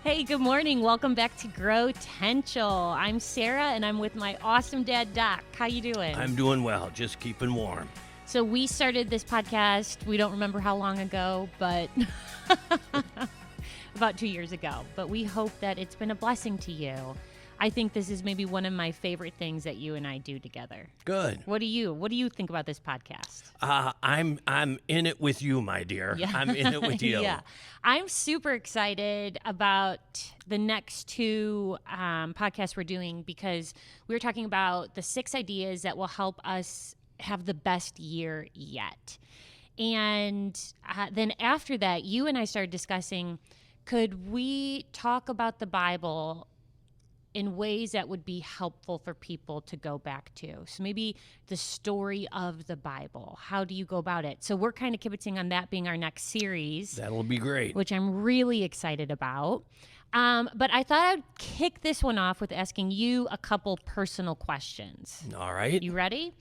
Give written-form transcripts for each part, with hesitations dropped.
Hey, good morning. Welcome back to Gro-tential. I'm Sarah, and I'm with my awesome dad, Doc. How you doing? I'm doing well, just keeping warm. So we started this podcast, we don't remember how long ago, but about 2 years ago. But we hope that it's been a blessing to you. I think this is maybe one of my favorite things that you and I do together. Good. What do you think about this podcast? I'm in it with you, my dear. Yeah. I'm in it with you. Yeah. I'm super excited about the next two podcasts we're doing because we're talking about the 6 ideas that will help us have the best year yet. And then after that, you and I started discussing, could we talk about the Bible in ways that would be helpful for people to go back to? So maybe the story of the Bible. How do you go about it? So we're kind of kibitzing on that being our next series. That'll be great. Which I'm really excited about. But I thought I'd kick this one off with asking you a couple personal questions. All right. You ready?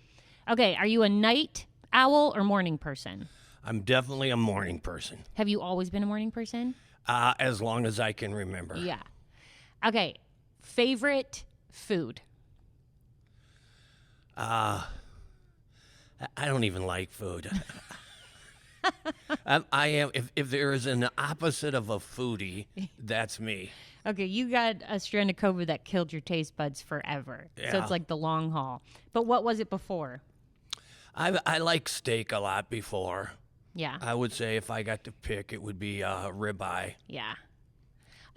Okay, are you a night owl or morning person? I'm definitely a morning person. Have you always been a morning person? As long as I can remember. Yeah. Okay. Favorite food? I don't even like food. I am. If there is an opposite of a foodie, that's me. Okay, you got a strand of COVID that killed your taste buds forever. Yeah. So it's like the long haul. But what was it before? I like steak a lot before. Yeah. I would say if I got to pick, it would be ribeye. Yeah.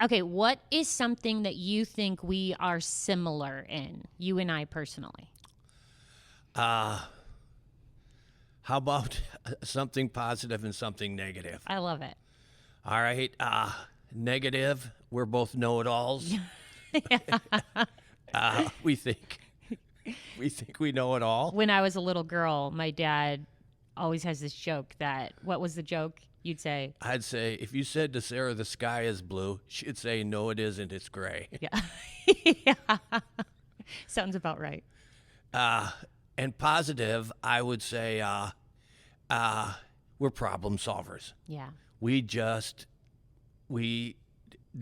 Okay, what is something that you think we are similar in, you and I personally? How about something positive and something negative? I love it. All right. Negative, we're both know-it-alls. We think we know it all. When I was a little girl, my dad always has this joke that, what was the joke? You'd say, I'd say, if you said to Sarah, the sky is blue, she'd say, no, it isn't, it's gray. yeah. Yeah. Sounds about right. And positive, I would say we're problem solvers. Yeah. We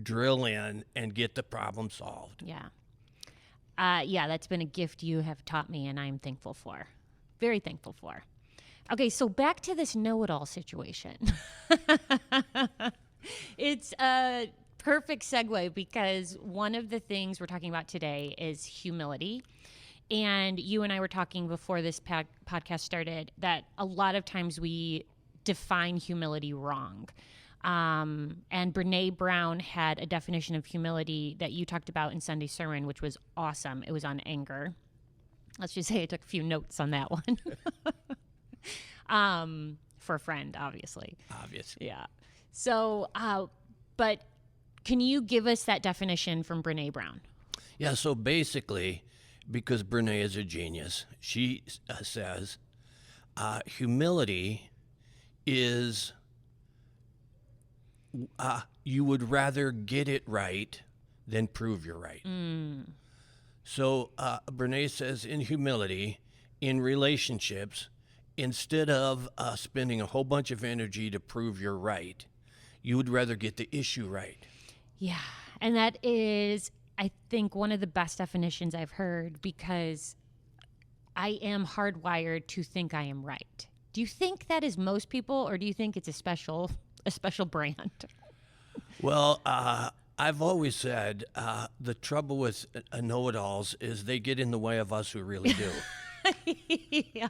drill in and get the problem solved. Yeah. Yeah, that's been a gift you have taught me, and I'm thankful for. Very thankful for. Okay, so back to this know-it-all situation. It's a perfect segue because one of the things we're talking about today is humility. And you and I were talking before this podcast started that a lot of times we define humility wrong. And Brene Brown had a definition of humility that you talked about in Sunday sermon, which was awesome. It was on anger. Let's just say I took a few notes on that one. For a friend, obviously. Obviously. Yeah. So, but can you give us that definition from Brene Brown? Yeah, so basically, because Brene is a genius, she says humility is you would rather get it right than prove you're right. So Brene says in humility, in relationships, instead of spending a whole bunch of energy to prove you're right, you would rather get the issue right. Yeah. And that is, I think, one of the best definitions I've heard because I am hardwired to think I am right. Do you think that is most people, or do you think it's a special brand? Well, I've always said the trouble with know-it-alls is they get in the way of us who really do. Yeah.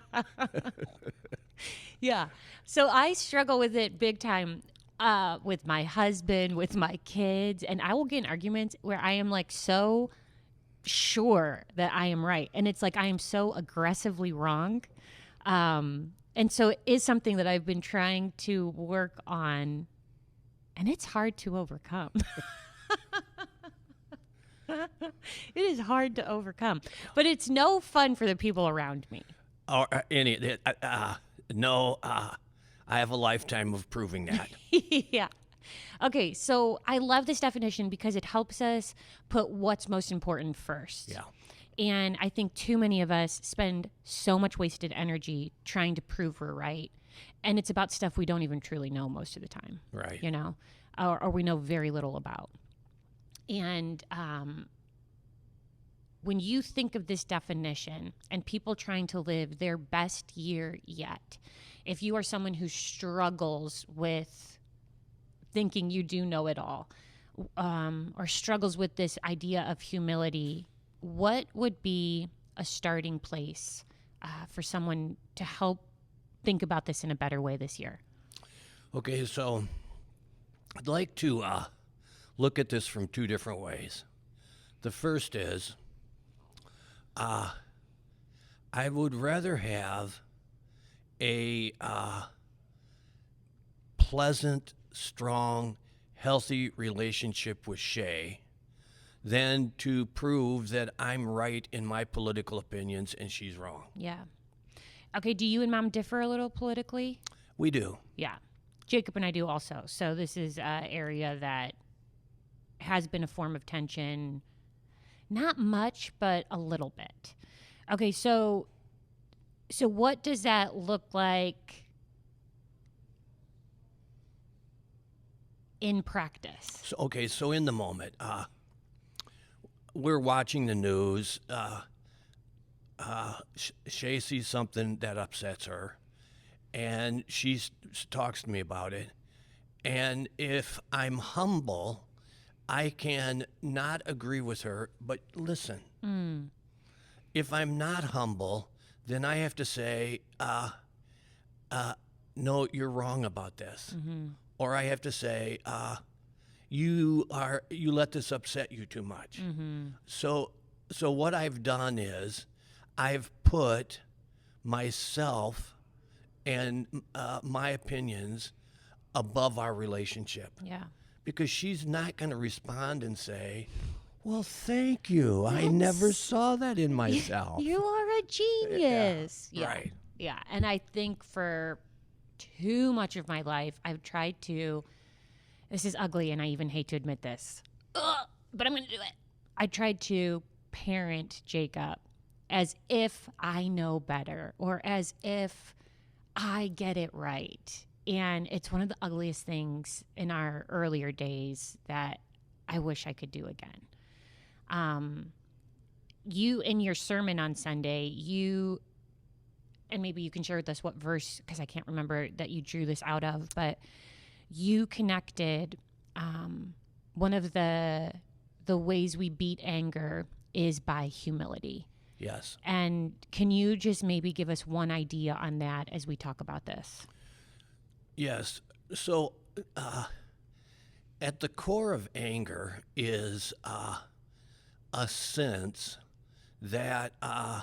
Yeah. So I struggle with it big time with my husband, with my kids, and I will get in arguments where I am like so sure that I am right. And it's like I am so aggressively wrong. And so it is something that I've been trying to work on, and it's hard to overcome. It is hard to overcome, but it's no fun for the people around me. Or no, I have a lifetime of proving that. Yeah. Okay, so I love this definition because it helps us put what's most important first. Yeah. And I think too many of us spend so much wasted energy trying to prove we're right. And it's about stuff we don't even truly know most of the time. Right. You know, or we know very little about. And when you think of this definition and people trying to live their best year yet, if you are someone who struggles with thinking you do know it all, or struggles with this idea of humility, what would be a starting place for someone to help think about this in a better way this year? Okay, so I'd like to look at this from two different ways. The first is I would rather have a pleasant, strong, healthy relationship with Shay than to prove that I'm right in my political opinions and she's wrong. Yeah. Okay, do you and Mom differ a little politically? We do. Yeah. Jacob and I do also. So this is an area that has been a form of tension. Not much, but a little bit. Okay, so what does that look like in practice? So in the moment, we're watching the news. Shay sees something that upsets her, and she talks to me about it. And if I'm humble, I can not agree with her, but listen. If I'm not humble, then I have to say, no, you're wrong about this. Or I have to say, you let this upset you too much. So what I've done is I've put myself and my opinions above our relationship. Yeah. Because she's not going to respond and say, well, thank you. I never saw that in myself. You are a genius. Yeah, right. Yeah. And I think for too much of my life, I've tried to, this is ugly and I even hate to admit this, but I'm going to do it. I tried to parent Jacob as if I know better or as if I get it right. And it's one of the ugliest things in our earlier days that I wish I could do again. You, in your sermon on Sunday, and maybe you can share with us what verse, because I can't remember that you drew this out of, but you connected one of the ways we beat anger is by humility. Yes. And can you just maybe give us one idea on that as we talk about this? Yes. So at the core of anger is a sense that I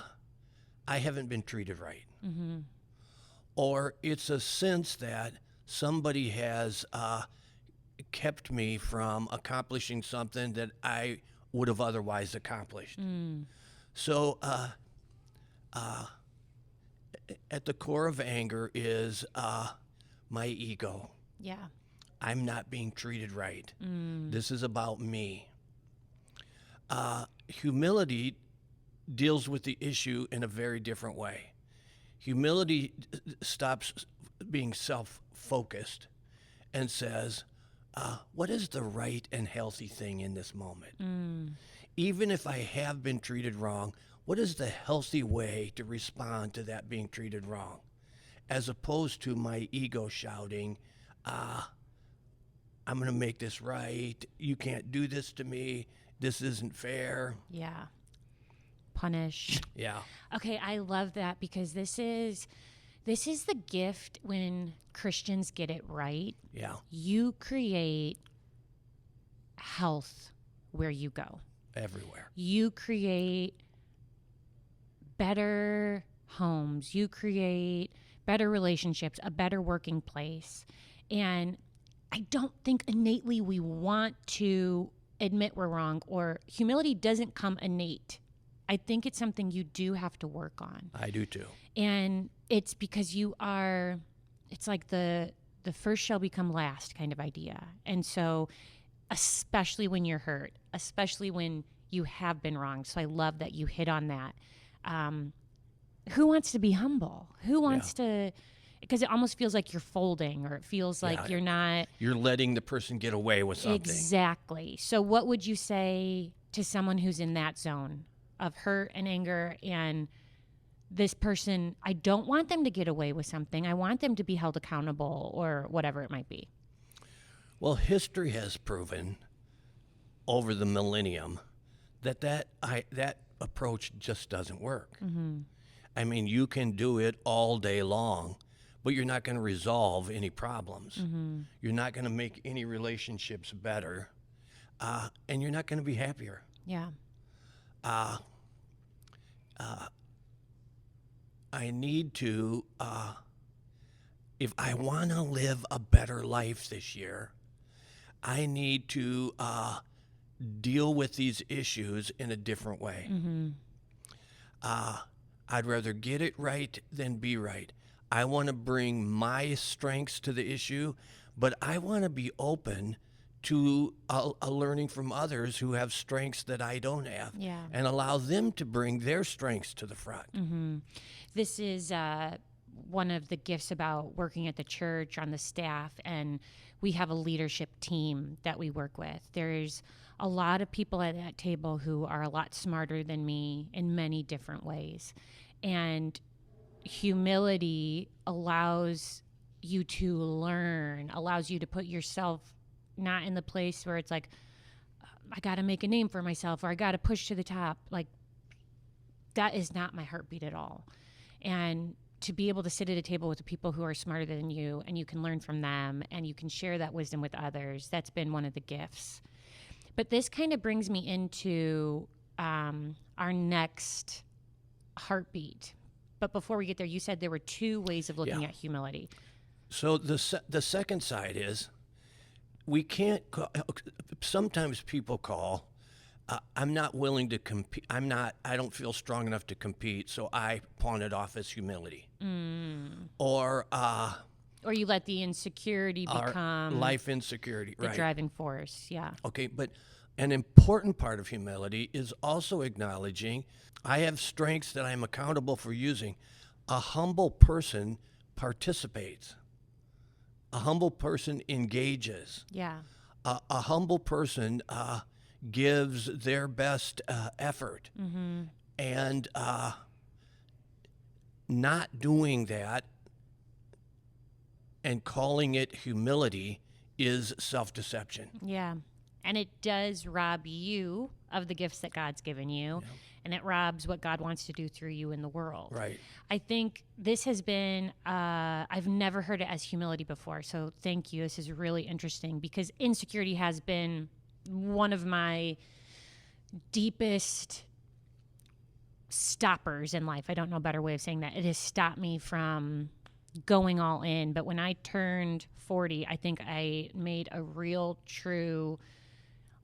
haven't been treated right. Or it's a sense that somebody has kept me from accomplishing something that I would have otherwise accomplished. So at the core of anger is my ego. Yeah. I'm not being treated right. This is about me. Humility deals with the issue in a very different way. Humility stops being self-focused and says, what is the right and healthy thing in this moment? Even if I have been treated wrong, what is the healthy way to respond to that being treated wrong? As opposed to my ego shouting, I'm going to make this right. You can't do this to me. This isn't fair. Yeah. Punish. Yeah. Okay, I love that because this is the gift when Christians get it right. Yeah. You create health where you go. Everywhere. You create better homes. You create better relationships, a better working place. And I don't think innately we want to admit we're wrong, or humility doesn't come innate. I think it's something you do have to work on. I do too. And it's because it's like the first shall become last kind of idea. And so especially when you're hurt, especially when you have been wrong. So I love that you hit on that. Who wants to be humble? Who wants to because it almost feels like you're folding, or it feels like Yeah. you're not. You're letting the person get away with something. Exactly. So what would you say to someone who's in that zone of hurt and anger, and this person, I don't want them to get away with something. I want them to be held accountable or whatever it might be. Well, history has proven over the millennium that approach just doesn't work. Mm-hmm. I mean, you can do it all day long, but you're not going to resolve any problems. Mm-hmm. You're not going to make any relationships better, and you're not going to be happier. Yeah. I need to, if I want to live a better life this year, I need to deal with these issues in a different way. Mm-hmm. I'd rather get it right than be right. I want to bring my strengths to the issue, but I want to be open to a learning from others who have strengths that I don't have, Yeah. and allow them to bring their strengths to the front. Mm-hmm. This is one of the gifts about working at the church on the staff, and we have a leadership team that we work with. There's a lot of people at that table who are a lot smarter than me in many different ways. And humility allows you to learn, allows you to put yourself not in the place where it's like, I got to make a name for myself, or I got to push to the top. Like, that is not my heartbeat at all. And to be able to sit at a table with the people who are smarter than you, and you can learn from them, and you can share that wisdom with others, that's been one of the gifts. But this kind of brings me into our next heartbeat. But before we get there, you said there were two ways of looking at humility. So the second side is, we can't sometimes people call, I'm not willing to compete. I don't feel strong enough to compete, so I pawn it off as humility. Or you let the insecurity become life insecurity, the right? driving force. Yeah. Okay, but an important part of humility is also acknowledging I have strengths that I'm accountable for using. A humble person participates. A humble person engages. Yeah. A humble person gives their best effort. Mm-hmm. And not doing that and calling it humility is self-deception. Yeah. And it does rob you of the gifts that God's given you. Yeah. And it robs what God wants to do through you in the world. Right. I think this has been, I've never heard it as humility before. So thank you. This is really interesting, because insecurity has been one of my deepest stoppers in life. I don't know a better way of saying that. It has stopped me from going all in. But when I turned 40, I think I made a real, true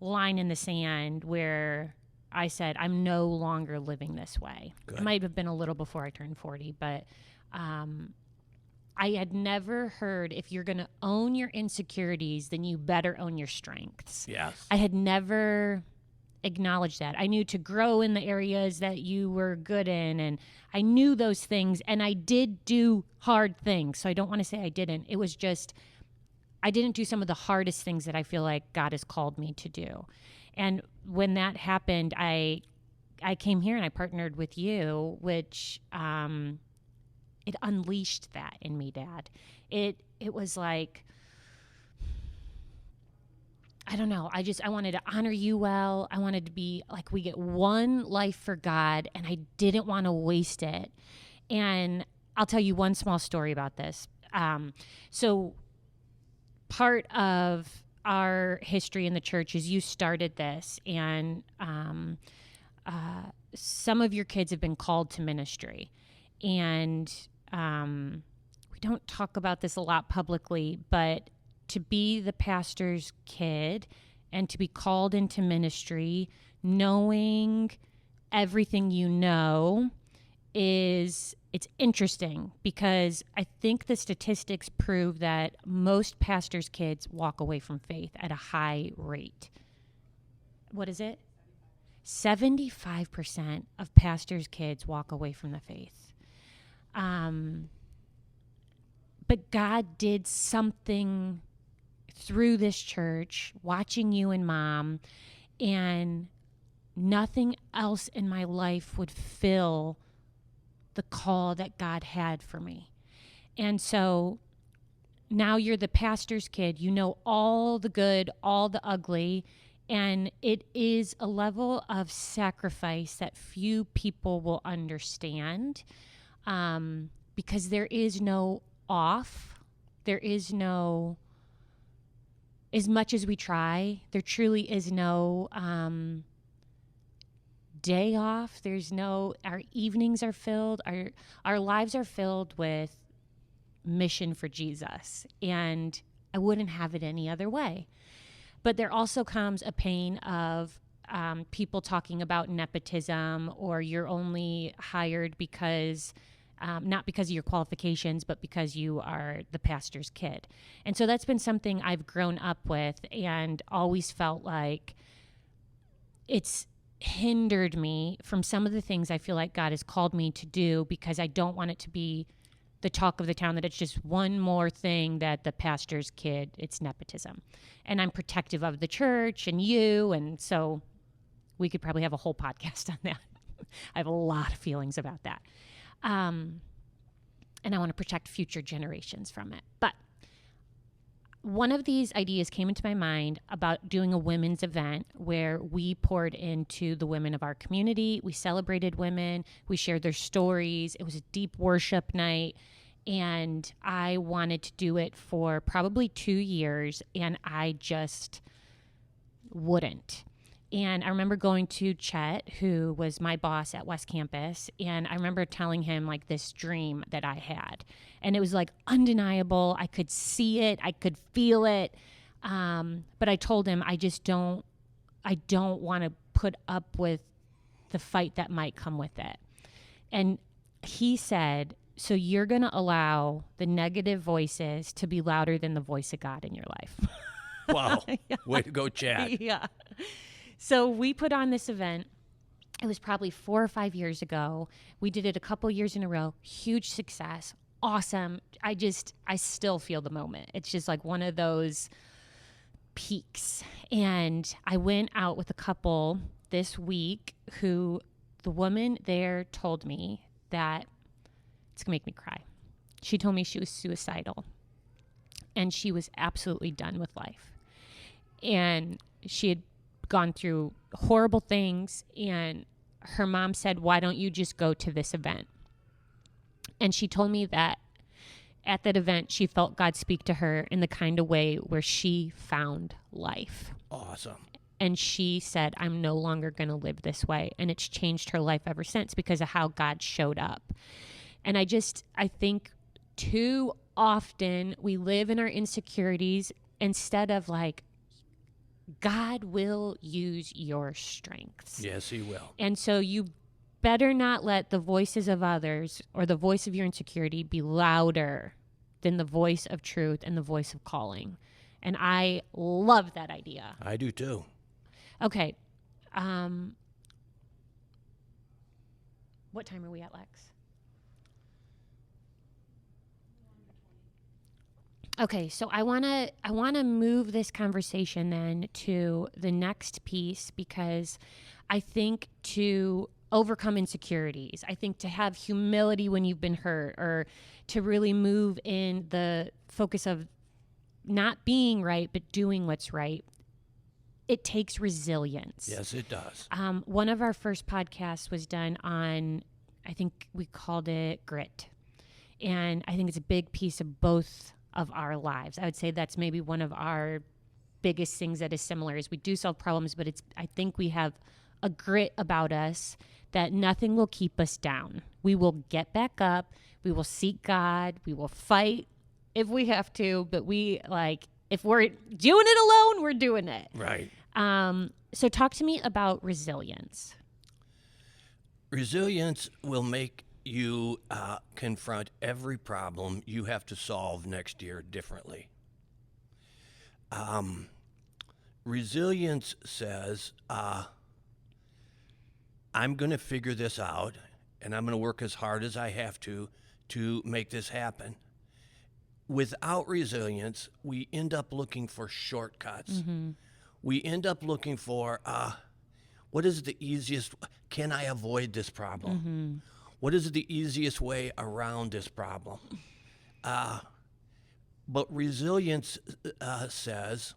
line in the sand where I said, I'm no longer living this way. Good. It might have been a little before I turned 40, but I had never heard, if you're going to own your insecurities, then you better own your strengths. Yes. I had never acknowledged that. I knew to grow in the areas that you were good in, and I knew those things, and I did do hard things. So I don't want to say I didn't. It was just, I didn't do some of the hardest things that I feel like God has called me to do. And when that happened, I came here and I partnered with you, which it unleashed that in me, Dad. It was like, I don't know. I wanted to honor you well. I wanted to be like, we get one life for God, and I didn't want to waste it. And I'll tell you one small story about this. So part of our history in the church is you started this, and some of your kids have been called to ministry. And we don't talk about this a lot publicly, but to be the pastor's kid and to be called into ministry, knowing everything you know, it's interesting, because I think the statistics prove that most pastors' kids walk away from faith at a high rate. What is it? 75% of pastors' kids walk away from the faith. But God did something through this church, watching you and Mom, and nothing else in my life would fill the call that God had for me. And so now you're the pastor's kid. You know all the good, all the ugly, and it is a level of sacrifice that few people will understand, because there is no off. There is no, as much as we try, there truly is no day off. There's no, our evenings are filled, our lives are filled with mission for Jesus, and I wouldn't have it any other way. But there also comes a pain of people talking about nepotism, or you're only hired because not because of your qualifications, but because you are the pastor's kid. And so that's been something I've grown up with and always felt like it's hindered me from some of the things I feel like God has called me to do, because I don't want it to be the talk of the town that it's just one more thing that the pastor's kid, it's nepotism. And I'm protective of the church and you, and so we could probably have a whole podcast on that. I have a lot of feelings about that. And I want to protect future generations from it. But one of these ideas came into my mind about doing a women's event where we poured into the women of our community. We celebrated women. We shared their stories. It was a deep worship night. And I wanted to do it for probably 2 years, and I just wouldn't. And I remember going to Chet, who was my boss at West Campus, and I remember telling him like this dream that I had. And it was like undeniable. I could see it. I could feel it. But I told him I don't want to put up with the fight that might come with it. And he said, so you're going to allow the negative voices to be louder than the voice of God in your life. Wow. Yeah. Way to go, Chad. Yeah. So we put on this event. It was probably 4 or 5 years ago. We did it a couple years in a row. Huge success. Awesome. I still feel the moment. It's just like one of those peaks. And I went out with a couple this week who the woman there told me that it's going to make me cry. She told me she was suicidal and she was absolutely done with life. And she had gone through horrible things, and her mom said, why don't you just go to this event? And she told me that at that event, she felt God speak to her in the kind of way where she found life. Awesome. And she said, I'm no longer going to live this way. And it's changed her life ever since because of how God showed up. And I think too often we live in our insecurities instead of like, God will use your strengths. Yes, he will. And so you better not let the voices of others or the voice of your insecurity be louder than the voice of truth and the voice of calling. And I love that idea. I do too. Okay. What time are we at, Lex? Okay, so I want to move this conversation then to the next piece, because I think to overcome insecurities, I think to have humility when you've been hurt, or to really move in the focus of not being right but doing what's right, it takes resilience. Yes, it does. One of our first podcasts was done on, I think we called it grit. And I think it's a big piece of both of our lives. I would say that's maybe one of our biggest things that is similar is we do solve problems, but I think we have a grit about us that nothing will keep us down. We will get back up. We will seek God. We will fight if we have to, but if we're doing it alone, we're doing it. Right. So talk to me about resilience. Resilience will make you confront every problem you have to solve next year differently. Resilience says, I'm going to figure this out, and I'm going to work as hard as I have to make this happen. without resilience, we end up looking for shortcuts. We end up looking for what is the easiest, can I avoid this problem? What is the easiest way around this problem? But resilience says,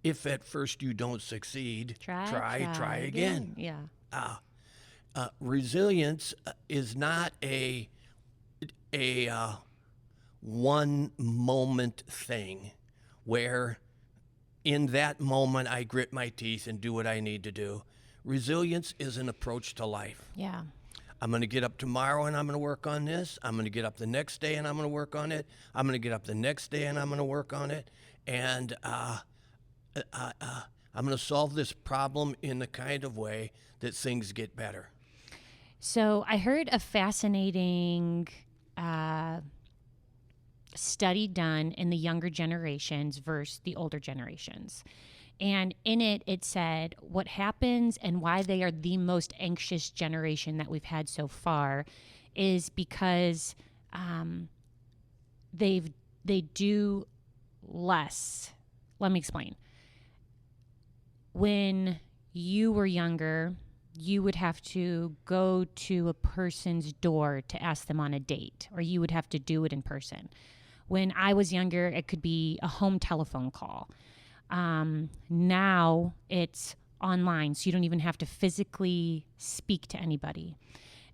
if at first you don't succeed, try again. Yeah. Resilience is not a one moment thing where in that moment I grit my teeth and do what I need to do. Resilience is an approach to life. Yeah. I'm going to get up tomorrow and I'm going to work on this. I'm going to get up the next day and I'm going to work on it. I'm going to get up the next day and I'm going to work on it. And I'm going to solve this problem in the kind of way that things get better. So I heard a fascinating study done in the younger generations versus the older generations. And in it, it said what happens and why they are the most anxious generation that we've had so far is because they do less. Let me explain. When you were younger, you would have to go to a person's door to ask them on a date, or you would have to do it in person. When I was younger, it could be a home telephone call. Now it's online, so you don't even have to physically speak to anybody.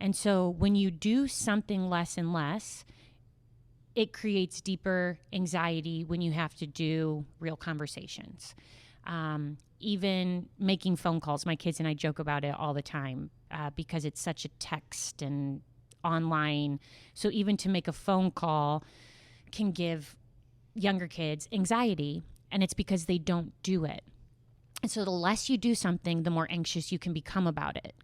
And so when you do something less and less, it creates deeper anxiety when you have to do real conversations. Even making phone calls, my kids and I joke about it all the time because it's such a text and online. So even to make a phone call can give younger kids anxiety, and it's because they don't do it. And so the less you do something, the more anxious you can become about it.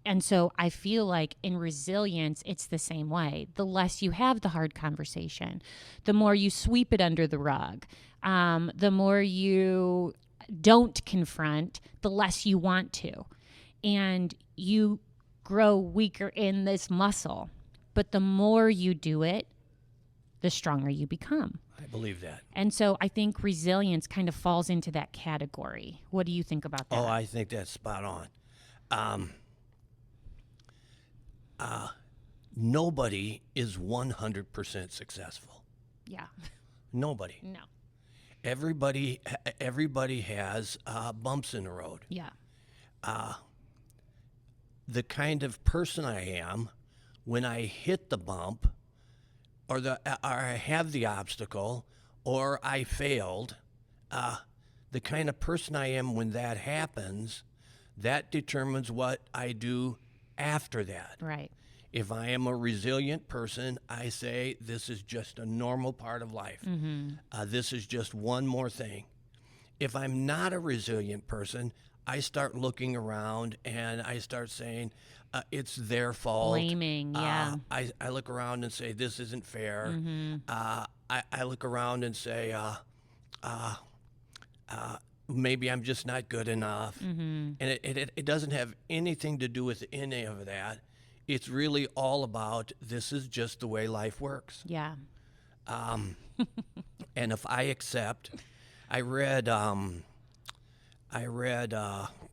And so I feel like in resilience, it's the same way. The less you have the hard conversation, the more you sweep it under the rug, the more you don't confront, the less you want to. And you grow weaker in this muscle. But the more you do it, the stronger you become. I believe that. And so I think resilience kind of falls into that category. What do you think about that? Oh, I think that's spot on. Nobody is 100% successful. Yeah. Nobody. No. Everybody has bumps in the road. Yeah. The kind of person I am, when I hit the bump, or I have the obstacle, or I failed, the kind of person I am when that happens, that determines what I do after that. Right. If I am a resilient person, I say this is just a normal part of life. This is just one more thing. If I'm not a resilient person, I start looking around and I start saying, it's their fault. Blaming, yeah. I look around and say, this isn't fair. I look around and say, maybe I'm just not good enough. And it doesn't have anything to do with any of that. It's really all about this is just the way life works. Yeah. And if I accept, I read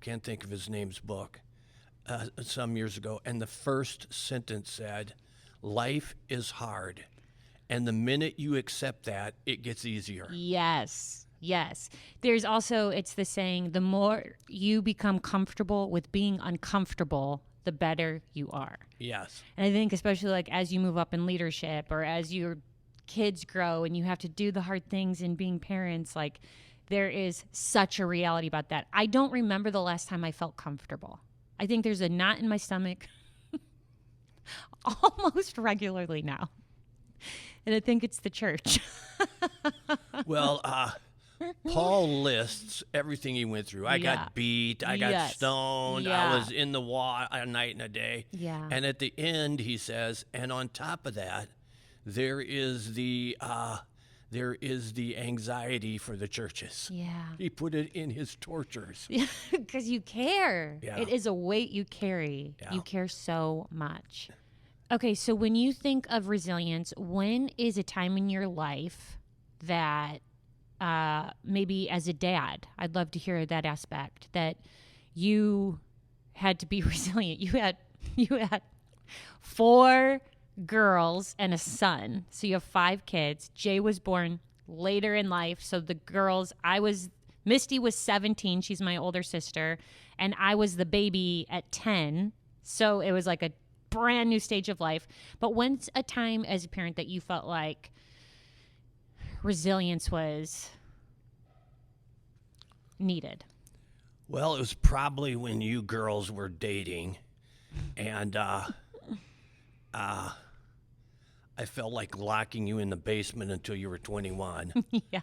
can't think of his name's book, some years ago, and the first sentence said, life is hard. And the minute you accept that, it gets easier. Yes. Yes. There's also, it's the saying, the more you become comfortable with being uncomfortable, the better you are. Yes. And I think especially like as you move up in leadership or as your kids grow and you have to do the hard things in being parents, like there is such a reality about that. I don't remember the last time I felt comfortable. I think there's a knot in my stomach almost regularly now. And I think it's the church. Well, Paul lists everything he went through. I got beat. I got stoned. I was in the water a night and a day. Yeah. And at the end, he says, and on top of that, there is the anxiety for the churches. Yeah. He put it in his tortures. Because you care. Yeah. It is a weight you carry. Yeah. You care so much. Okay, so when you think of resilience, when is a time in your life that maybe as a dad, I'd love to hear that aspect, that you had to be resilient. You had 4 girls and a son. So you have 5 kids. Jay was born later in life. So the girls, Misty was 17. She's my older sister. And I was the baby at 10. So it was like a brand new stage of life. But when's a time as a parent that you felt like resilience was needed? Well, it was probably when you girls were dating, and I felt like locking you in the basement until you were 21. Yeah.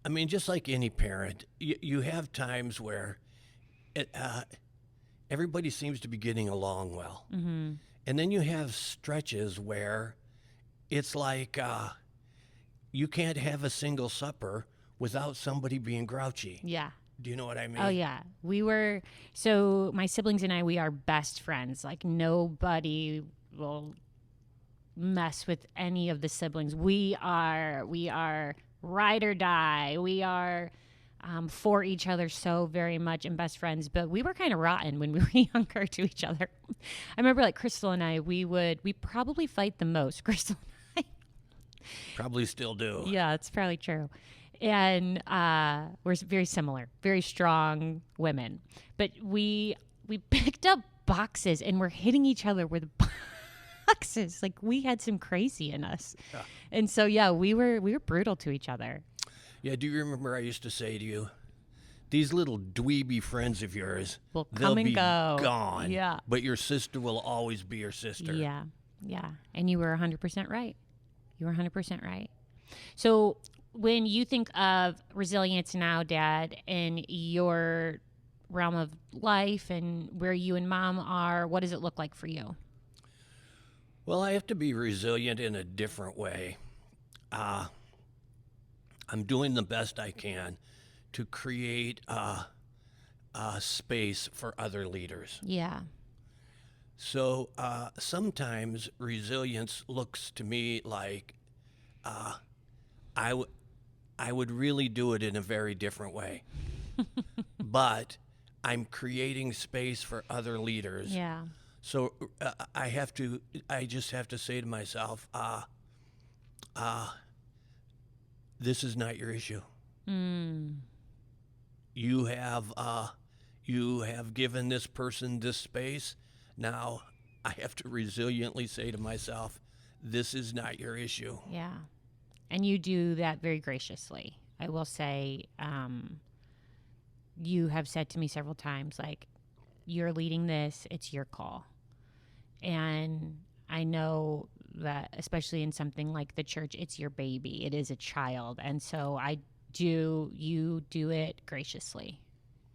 I mean, just like any parent, you have times where everybody seems to be getting along well. Mm-hmm. And then you have stretches where it's like you can't have a single supper without somebody being grouchy. Yeah. Do you know what I mean? Oh, yeah. So my siblings and I, we are best friends. Like, nobody will mess with any of the siblings. We are ride or die. We are for each other so very much and best friends. But we were kind of rotten when we were younger to each other. I remember, like, Crystal and I, we probably fight the most, Crystal and I. Probably still do. Yeah, it's probably true. And we're very similar, very strong women. But we picked up boxes and we're hitting each other with boxes. Like, we had some crazy in us. Yeah. And so, yeah, we were brutal to each other. Yeah, do you remember I used to say to you, these little dweeby friends of yours, Will come they'll and be go. gone. Yeah. But your sister will always be your sister. Yeah, yeah. And you were 100% right. You were 100% right. So when you think of resilience now, Dad, in your realm of life and where you and Mom are, what does it look like for you? Well, I have to be resilient in a different way. I'm doing the best I can to create a space for other leaders. Yeah. So sometimes resilience looks to me like I would really do it in a very different way. But I'm creating space for other leaders. Yeah. So I just have to say to myself, this is not your issue. You have given this person this space. Now I have to resiliently say to myself, this is not your issue. Yeah. And you do that very graciously. I will say, you have said to me several times, like, you're leading this, it's your call. And I know that, especially in something like the church, it's your baby. It is a child. And so you do it graciously.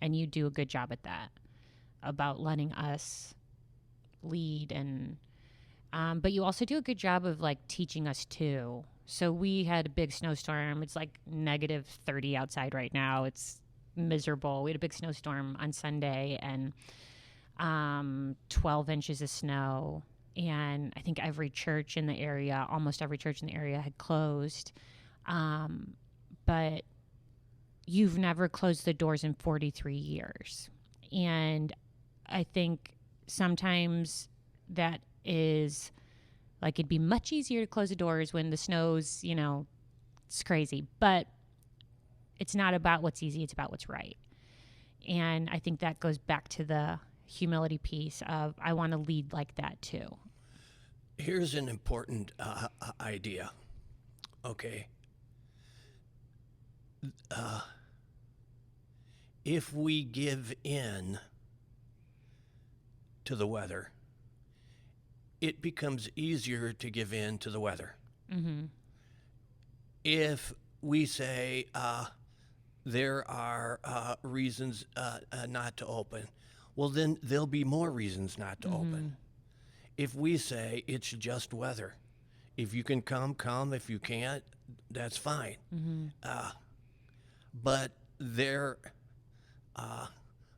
And you do a good job at that, about letting us lead. And but you also do a good job of, like, teaching us too. So we had a big snowstorm. It's like -30 outside right now. It's miserable. We had a big snowstorm on Sunday and 12 inches of snow. And I think almost every church in the area had closed. But you've never closed the doors in 43 years. And I think sometimes that is, like, it'd be much easier to close the doors when the snow's, it's crazy. But it's not about what's easy, it's about what's right. And I think that goes back to the humility piece of, I want to lead like that too. Here's an important idea. Okay. If we give in to the weather, it becomes easier to give in to the weather. Mm-hmm. If we say there are reasons not to open, well, then there'll be more reasons not to open. If we say it's just weather, if you can come. If you can't, that's fine. But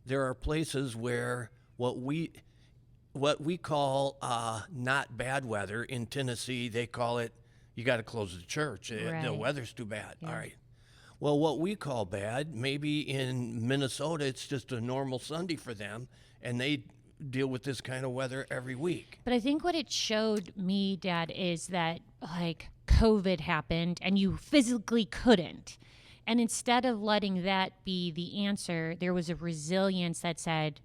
there are places where what we call not bad weather in Tennessee, they call it, you got to close the church. The Right. weather's too bad. Yeah. All right. Well, what we call bad, maybe in Minnesota, it's just a normal Sunday for them, and they deal with this kind of weather every week. But I think what it showed me, Dad, is that like COVID happened and you physically couldn't. And instead of letting that be the answer, there was a resilience that said,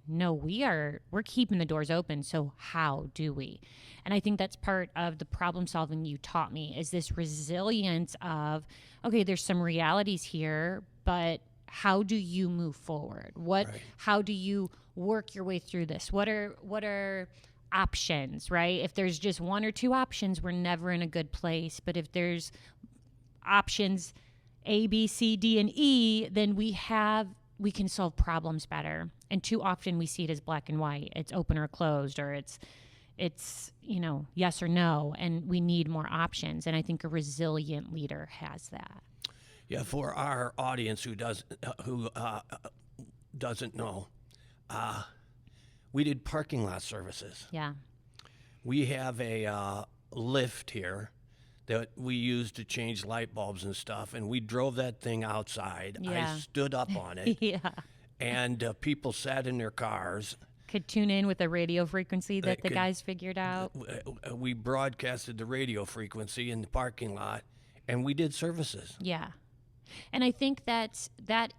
no, we're keeping the doors open. So how do we? And I think that's part of the problem solving you taught me, is this resilience of, okay, there's some realities here, but how do you move forward? Right. How do you work your way through this? What are options, right? If there's just one or two options, we're never in a good place. But if there's options A, B, C, D, and E, then we can solve problems better. And too often we see it as black and white. It's open or closed, or it's yes or no, and we need more options. And I think a resilient leader has that. Yeah, for our audience who doesn't know, we did parking lot services. Yeah. We have a lift here that we use to change light bulbs and stuff, and we drove that thing outside. Yeah. I stood up on it, Yeah. and people sat in their cars. Could tune in with a radio frequency that the could- guys figured out. We broadcasted the radio frequency in the parking lot, and we did services. Yeah. And I think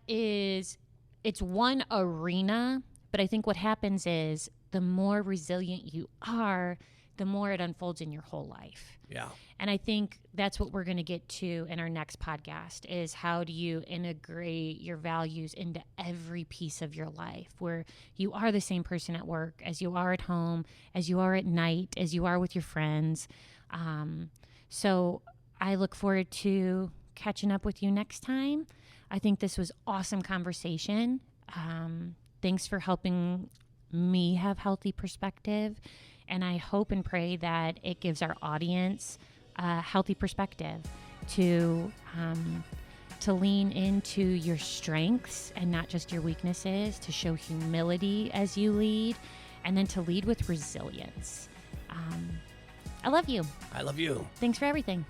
it's one arena, but I think what happens is the more resilient you are, the more it unfolds in your whole life. Yeah. And I think that's what we're going to get to in our next podcast, is how do you integrate your values into every piece of your life, where you are the same person at work as you are at home, as you are at night, as you are with your friends. So I look forward to catching up with you next time. I think this was awesome conversation. Thanks for helping me have healthy perspective. And I hope and pray that it gives our audience a healthy perspective to lean into your strengths and not just your weaknesses, to show humility as you lead, and then to lead with resilience. I love you. I love you. Thanks for everything.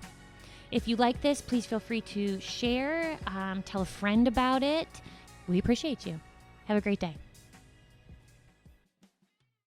If you like this, please feel free to share, tell a friend about it. We appreciate you. Have a great day.